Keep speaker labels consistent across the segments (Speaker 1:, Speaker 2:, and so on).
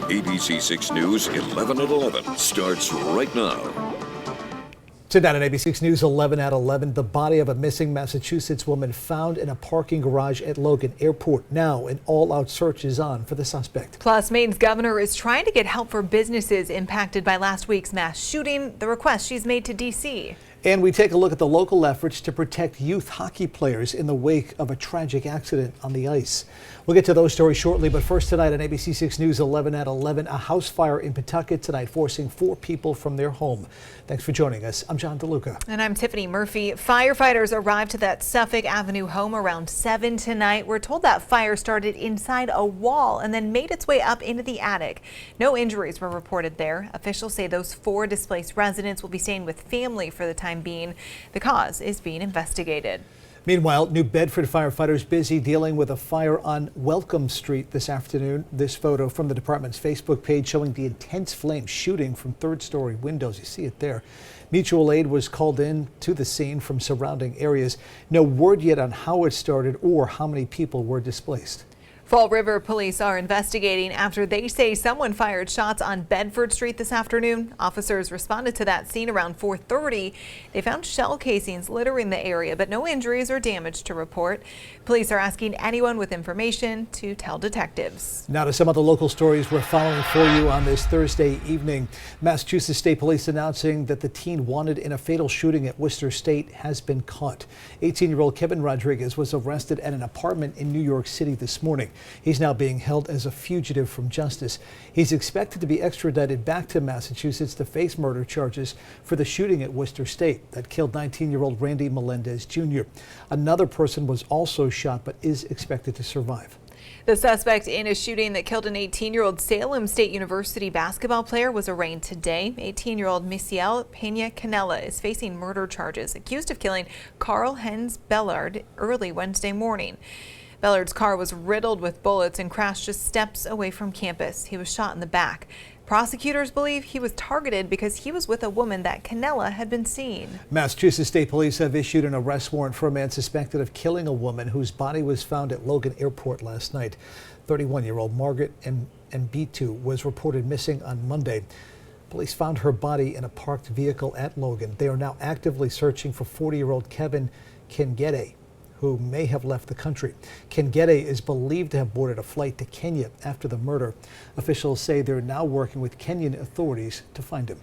Speaker 1: ABC 6 News 11 at 11 starts right now.
Speaker 2: Tonight on ABC 6 News 11 at 11, the body of a missing Massachusetts woman found in a parking garage at Logan Airport. Now an all-out search is on for the suspect.
Speaker 3: Plus, Maine's governor is trying to get help for businesses impacted by last week's mass shooting, the request she's made to D.C.
Speaker 2: And we take a look at the local efforts to protect youth hockey players in the wake of a tragic accident on the ice. We'll get to those stories shortly, but first tonight on ABC 6 News 11 at 11, a house fire in Pawtucket tonight forcing 4 people from their home. Thanks for joining us. I'm John DeLuca.
Speaker 3: And I'm Tiffany Murphy. Firefighters arrived to that Suffolk Avenue home around 7 tonight. We're told that fire started inside a wall and then made its way up into the attic. No injuries were reported there. Officials say those 4 displaced residents will be staying with family for the time being. The cause is being investigated.
Speaker 2: Meanwhile, New Bedford firefighters busy dealing with a fire on Welcome Street this afternoon. This photo from the department's Facebook page showing the intense flame shooting from third-story windows. You see it there. Mutual aid was called in to the scene from surrounding areas. No word yet on how it started or how many people were displaced.
Speaker 3: Fall River police are investigating after they say someone fired shots on Bedford Street this afternoon. Officers responded to that scene around 4:30. They found shell casings littering the area, but no injuries or damage to report. Police are asking anyone with information to tell detectives.
Speaker 2: Now to some of the local stories we're following for you on this Thursday evening. Massachusetts State Police announcing that the teen wanted in a fatal shooting at Worcester State has been caught. 18-year-old Kevin Rodriguez was arrested at an apartment in New York City this morning. He's now being held as a fugitive from justice. He's expected to be extradited back to Massachusetts to face murder charges for the shooting at Worcester State that killed 19-year-old Randy Melendez Jr. Another person was also shot but is expected to survive.
Speaker 3: The suspect in a shooting that killed an 18-year-old Salem State University basketball player was arraigned today. 18-year-old Misael Pena Canella is facing murder charges, accused of killing Carl Hens Bellard early Wednesday morning. Bellard's car was riddled with bullets and crashed just steps away from campus. He was shot in the back. Prosecutors believe he was targeted because he was with a woman that Canella had been seeing. Massachusetts
Speaker 2: State Police have issued an arrest warrant for a man suspected of killing a woman whose body was found at Logan Airport last night. 31-year-old Margaret Mbitu was reported missing on Monday. Police found her body in a parked vehicle at Logan. They are now actively searching for 40-year-old Kevin Kengede, who may have left the country. Kengede is believed to have boarded a flight to Kenya after the murder. Officials say they're now working with Kenyan authorities to find him.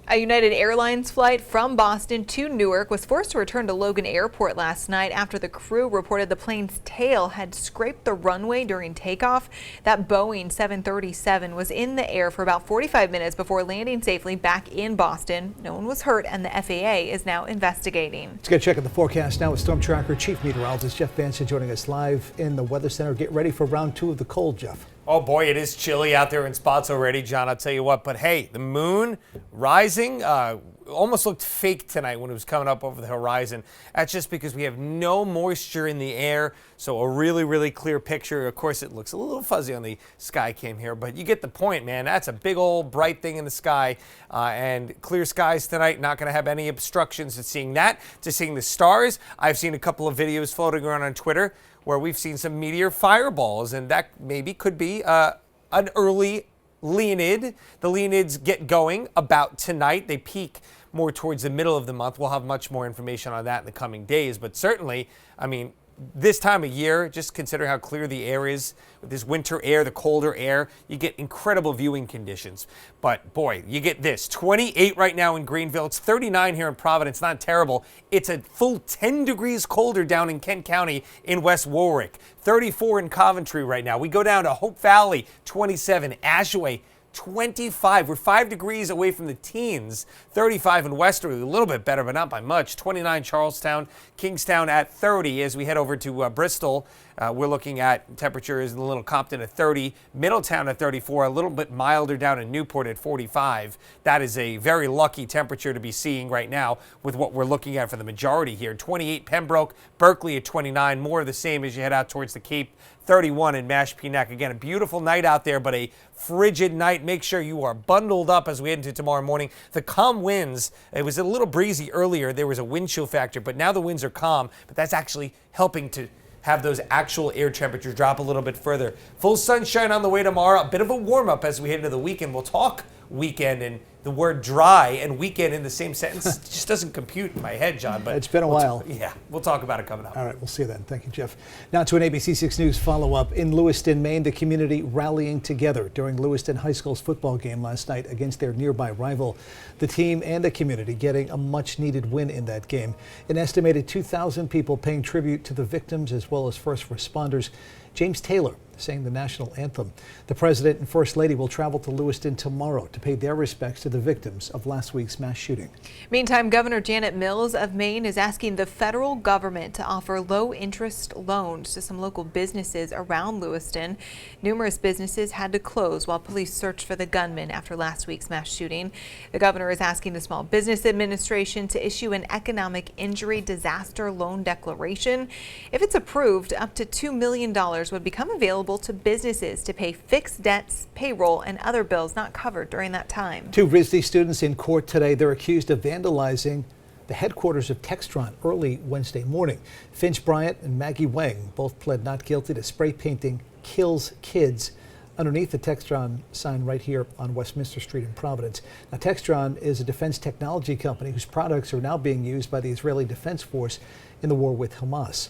Speaker 3: A United Airlines flight from Boston to Newark was forced to return to Logan Airport last night after the crew reported the plane's tail had scraped the runway during takeoff. That Boeing 737 was in the air for about 45 minutes before landing safely back in Boston. No one was hurt and the FAA is now investigating.
Speaker 2: Let's get a check of the forecast now with Storm Tracker Chief Meteorologist Jeff Vanson joining us live in the Weather Center. Get ready for round 2 of the cold, Jeff.
Speaker 4: Oh boy, it is chilly out there in spots already, John, I'll tell you what. But hey, the moon rising almost looked fake tonight when it was coming up over the horizon. That's just because we have no moisture in the air, so a really, really clear picture. Of course, it looks a little fuzzy on the sky cam here, but you get the point, man. That's a big old bright thing in the sky, and clear skies tonight, not going to have any obstructions to seeing that, to seeing the stars. I've seen a couple of videos floating around on Twitter where we've seen some meteor fireballs, and that maybe could be an early Leonid. The Leonids get going about tonight. They peak more towards the middle of the month. We'll have much more information on that in the coming days, but certainly, I mean, this time of year, just consider how clear the air is. With this winter air, the colder air, you get incredible viewing conditions. But boy, you get this, 28 right now in Greenville. It's 39 here in Providence, not terrible. It's a full 10 degrees colder down in Kent County in West Warwick. 34 in Coventry right now. We go down to Hope Valley, 27, Ashaway, 25. We're 5 degrees away from the teens. 35 in Westerly, a little bit better, but not by much. 29 Charlestown, Kingstown at 30. As we head over to Bristol, we're looking at temperatures in Little Compton at 30, Middletown at 34, a little bit milder down in Newport at 45. That is a very lucky temperature to be seeing right now with what we're looking at for the majority here. 28 Pembroke, Berkeley at 29, more of the same as you head out towards the Cape. 31 in Mashpee-Neck. Again, a beautiful night out there, but a frigid night. Make sure you are bundled up as we head into tomorrow morning. The calm winds, it was a little breezy earlier. There was a wind chill factor, but now the winds are calm, but that's actually helping to have those actual air temperatures drop a little bit further. Full sunshine on the way tomorrow. A bit of a warm up as we head into the weekend. We'll talk weekend, and the word dry and weekend in the same sentence just doesn't compute in my head, John. But
Speaker 2: it's been a while.
Speaker 4: We'll talk about it coming up.
Speaker 2: All right, we'll see you then. Thank you, Jeff. Now to an ABC 6 News follow-up. In Lewiston, Maine, the community rallying together during Lewiston High School's football game last night against their nearby rival. The team and the community getting a much-needed win in that game. An estimated 2,000 people paying tribute to the victims as well as first responders. James Taylor sang the national anthem. The president and first lady will travel to Lewiston tomorrow to pay their respects to the victims of last week's mass shooting.
Speaker 3: Meantime, Governor Janet Mills of Maine is asking the federal government to offer low-interest loans to some local businesses around Lewiston. Numerous businesses had to close while police searched for the gunman after last week's mass shooting. The governor is asking the Small Business Administration to issue an economic injury disaster loan declaration. If it's approved, up to $2 million would become available to businesses to pay fixed debts, payroll, and other bills not covered during that time. 2
Speaker 2: RISD students in court today. They're accused of vandalizing the headquarters of Textron early Wednesday morning. Finch Bryant and Maggie Wang both pled not guilty to spray painting "Kills Kids" underneath the Textron sign right here on Westminster Street in Providence. Now, Textron is a defense technology company whose products are now being used by the Israeli Defense Force in the war with Hamas.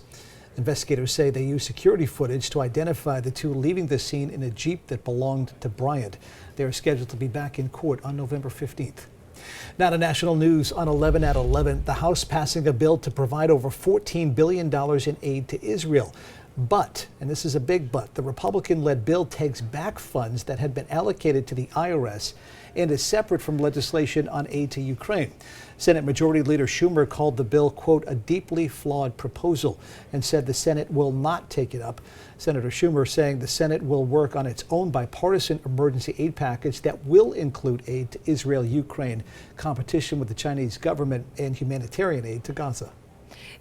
Speaker 2: Investigators say they used security footage to identify the two leaving the scene in a Jeep that belonged to Bryant. They are scheduled to be back in court on November 15th. Now to national news on 11 at 11. The House passing a bill to provide over $14 billion in aid to Israel. But, and this is a big but, the Republican-led bill takes back funds that had been allocated to the IRS and is separate from legislation on aid to Ukraine. Senate Majority Leader Schumer called the bill, quote, a deeply flawed proposal and said the Senate will not take it up. Senator Schumer saying the Senate will work on its own bipartisan emergency aid package that will include aid to Israel, Ukraine, competition with the Chinese government, and humanitarian aid to Gaza.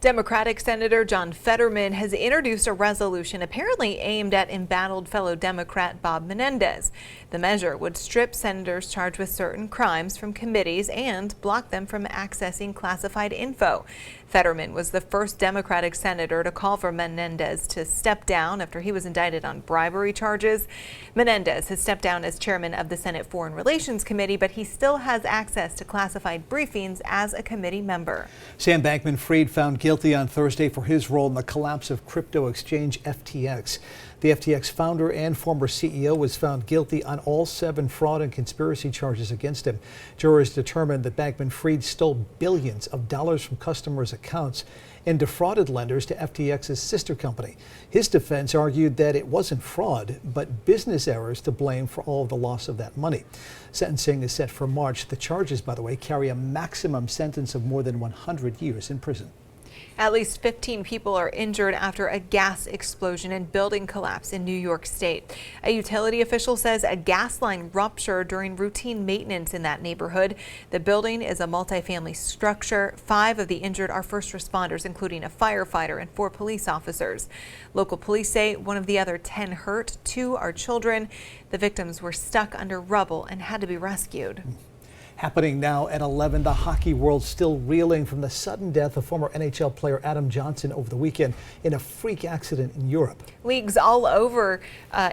Speaker 3: Democratic Senator John Fetterman has introduced a resolution apparently aimed at embattled fellow Democrat Bob Menendez. The measure would strip senators charged with certain crimes from committees and block them from accessing classified info. Fetterman was the first Democratic senator to call for Menendez to step down after he was indicted on bribery charges. Menendez has stepped down as chairman of the Senate Foreign Relations Committee, but he still has access to classified briefings as a committee member.
Speaker 2: Sam Bankman-Fried found guilty on Thursday for his role in the collapse of crypto exchange FTX. The FTX founder and former CEO was found guilty on all 7 fraud and conspiracy charges against him. Jurors determined that Bankman-Fried stole billions of dollars from customers' accounts and defrauded lenders to FTX's sister company. His defense argued that it wasn't fraud, but business errors to blame for all of the loss of that money. Sentencing is set for March. The charges, by the way, carry a maximum sentence of more than 100 years in prison.
Speaker 3: At least 15 people are injured after a gas explosion and building collapse in New York State. A utility official says a gas line ruptured during routine maintenance in that neighborhood. The building is a multifamily structure. 5 of the injured are first responders, including a firefighter and 4 police officers. Local police say one of the other 10 hurt. 2 are children. The victims were stuck under rubble and had to be rescued.
Speaker 2: Happening now at 11, the hockey world still reeling from the sudden death of former NHL player Adam Johnson over the weekend in a freak accident in Europe.
Speaker 3: Leagues all over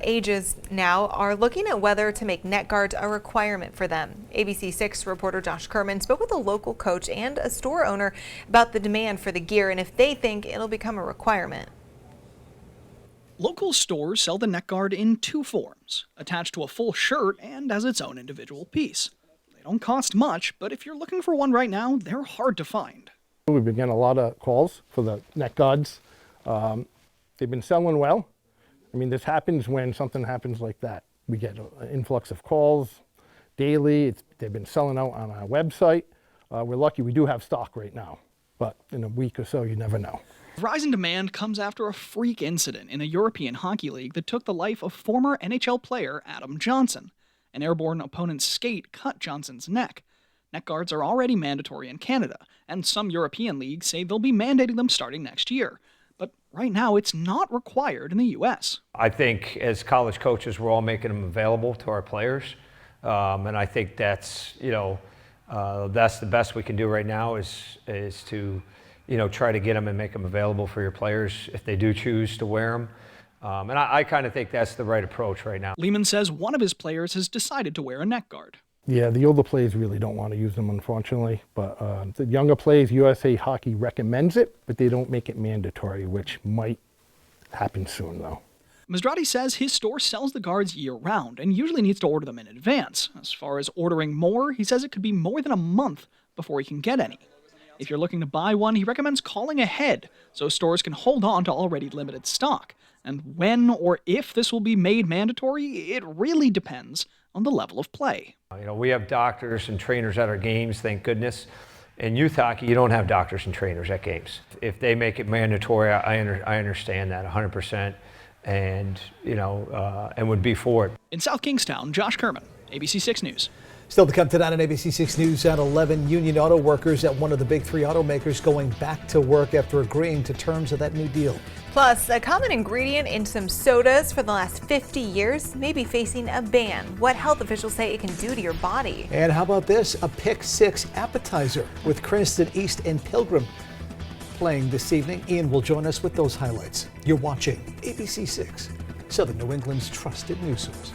Speaker 3: ages now are looking at whether to make neck guards a requirement for them. ABC 6 reporter Josh Kerman spoke with a local coach and a store owner about the demand for the gear and if they think it'll become a requirement.
Speaker 5: Local stores sell the neck guard in 2 forms, attached to a full shirt and as its own individual piece. They don't cost much, but if you're looking for one right now, they're hard to find.
Speaker 6: We've been getting a lot of calls for the neck guards. They've been selling well. I mean, this happens when something happens like that. We get an influx of calls daily. They've been selling out on our website. We're lucky we do have stock right now, but in a week or so, you never know.
Speaker 5: The rise in demand comes after a freak incident in a European hockey league that took the life of former NHL player Adam Johnson. An airborne opponent's skate cut Johnson's neck. Neck guards are already mandatory in Canada, and some European leagues say they'll be mandating them starting next year. But right now, it's not required in the U.S.
Speaker 7: I think as college coaches, we're all making them available to our players. And I think that's, that's the best we can do right now is to try to get them and make them available for your players if they do choose to wear them. And I kind of think that's the right approach right now.
Speaker 5: Lehman says one of his players has decided to wear a neck guard.
Speaker 6: Yeah, the older players really don't want to use them, unfortunately. But the younger players, USA Hockey recommends it, but they don't make it mandatory, which might happen soon, though.
Speaker 5: Masrati says his store sells the guards year-round and usually needs to order them in advance. As far as ordering more, he says it could be more than a month before he can get any. If you're looking to buy one, he recommends calling ahead so stores can hold on to already limited stock. And when or if this will be made mandatory, it really depends on the level of play.
Speaker 7: We have doctors and trainers at our games, thank goodness. In youth hockey, you don't have doctors and trainers at games. If they make it mandatory, I understand that 100%, and and would be for it.
Speaker 5: In South Kingstown, Josh Kerman, ABC 6 News.
Speaker 2: Still to come tonight on ABC 6 News at 11, union auto workers at one of the big three automakers going back to work after agreeing to terms of that new deal.
Speaker 3: Plus, a common ingredient in some sodas for the last 50 years may be facing a ban. What health officials say it can do to your body.
Speaker 2: And how about this? A Pick 6 appetizer with Cranston East and Pilgrim playing this evening. Ian will join us with those highlights. You're watching ABC 6, Southern New England's trusted news source.